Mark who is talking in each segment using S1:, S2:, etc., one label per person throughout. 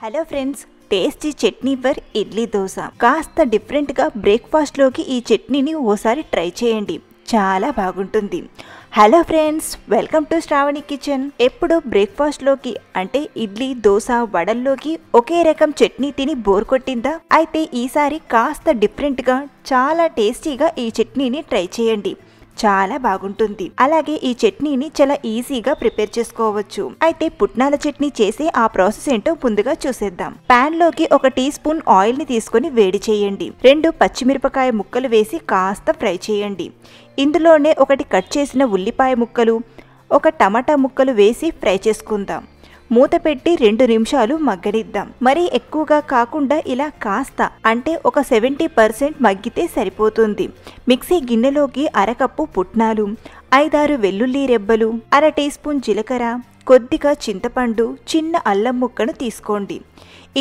S1: Hello friends, tasty chutney for idli dosa. కాస్త డిఫరెంట్గా బ్రేక్ఫాస్ట్లోకి ఈ చట్నీని ఓసారి ట్రై చేయండి, చాలా బాగుంటుంది. Hello friends, welcome to Shravani kitchen. ఎప్పుడు బ్రేక్ఫాస్ట్లోకి అంటే ఇడ్లీ, దోశ, వడల్లోకి ఒకే రకం చట్నీ తిని బోర్ కొట్టిందా? అయితే ఈసారి కాస్త డిఫరెంట్గా చాలా టేస్టీగా ఈ చట్నీని ట్రై చేయండి, చాలా బాగుంటుంది. అలాగే ఈ చట్నీని చాలా ఈజీగా ప్రిపేర్ చేసుకోవచ్చు. అయితే పుట్నాల చట్నీ చేసే ఆ ప్రాసెస్ ఏంటో ముందుగా చూసేద్దాం. పాన్ లోకి 1 టీ స్పూన్ ఆయిల్ ని తీసుకొని వేడి చేయండి. 2 పచ్చిమిరపకాయ ముక్కలు వేసి కాస్త ఫ్రై చేయండి. ఇందులోనే 1 కట్ చేసిన ఉల్లిపాయ ముక్కలు, 1 టమాటా ముక్కలు వేసి ఫ్రై చేసుకుందాం. మూత పెట్టి 2 నిమిషాలు మగ్గనిద్దాం. మరీ ఎక్కువగా కాకుండా ఇలా కాస్త అంటే ఒక 70% మగ్గితే సరిపోతుంది. మిక్సీ గిన్నెలోకి 1/2 కప్పు పుట్నాలు, 5-6 వెల్లుల్లి రెబ్బలు, 1/2 టీ స్పూన్ జీలకర్ర, కొద్దిగా చింతపండు, చిన్న అల్లం ముక్కను తీసుకోండి.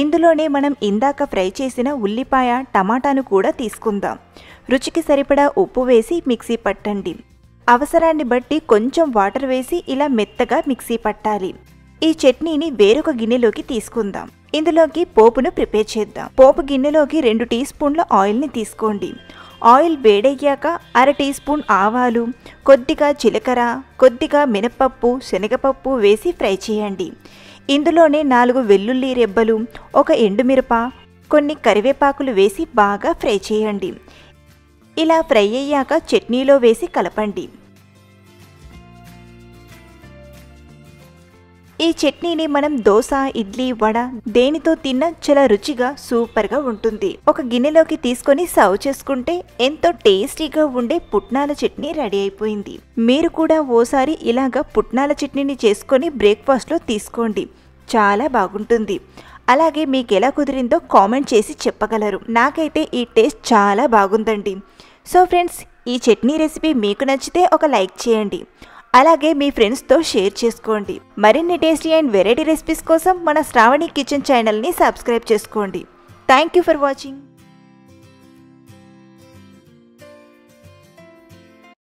S1: ఇందులోనే మనం ఇందాక ఫ్రై చేసిన ఉల్లిపాయ, టమాటాను కూడా తీసుకుందాం. రుచికి సరిపడా ఉప్పు వేసి మిక్సీ పట్టండి. అవసరాన్ని బట్టి కొంచెం వాటర్ వేసి ఇలా మెత్తగా మిక్సీ పట్టాలి. ఈ చట్నీని వేరొక గిన్నెలోకి తీసుకుందాం. ఇందులోకి పోపును ప్రిపేర్ చేద్దాం. పోపు గిన్నెలోకి 2 టీ స్పూన్ల ఆయిల్ని తీసుకోండి. ఆయిల్ వేడయ్యాక 1/2 టీ స్పూన్ ఆవాలు, కొద్దిగా జీలకర్ర, కొద్దిగా మినపప్పు, శనగపప్పు వేసి ఫ్రై చేయండి. ఇందులోనే 4 వెల్లుల్లి రెబ్బలు, 1 ఎండుమిరప, కొన్ని కరివేపాకులు వేసి బాగా ఫ్రై చేయండి. ఇలా ఫ్రై అయ్యాక చట్నీలో వేసి కలపండి. ఈ చట్నీని మనం దోశ, ఇడ్లీ, వడ దేనితో తిన్నా చాలా రుచిగా సూపర్గా ఉంటుంది. ఒక గిన్నెలోకి తీసుకొని సర్వ్ చేసుకుంటే ఎంతో టేస్టీగా ఉండే పుట్నాల చట్నీ రెడీ అయిపోయింది. మీరు కూడా ఓసారి ఇలాగా పుట్నాల చట్నీని చేసుకొని బ్రేక్ఫాస్ట్లో తీసుకోండి, చాలా బాగుంటుంది. అలాగే మీకు ఎలా కుదిరిందో కామెంట్ చేసి చెప్పగలరు. నాకైతే ఈ టేస్ట్ చాలా బాగుందండి. సో ఫ్రెండ్స్, ఈ చట్నీ రెసిపీ మీకు నచ్చితే ఒక లైక్ చేయండి. అలాగే మీ ఫ్రెండ్స్తో షేర్ చేసుకోండి. మరిన్ని టేస్టీ అండ్ వెరైటీ రెసిపీస్ కోసం మన శ్రావణి కిచెన్ ఛానల్ని సబ్స్క్రైబ్ చేసుకోండి. Thank you for watching.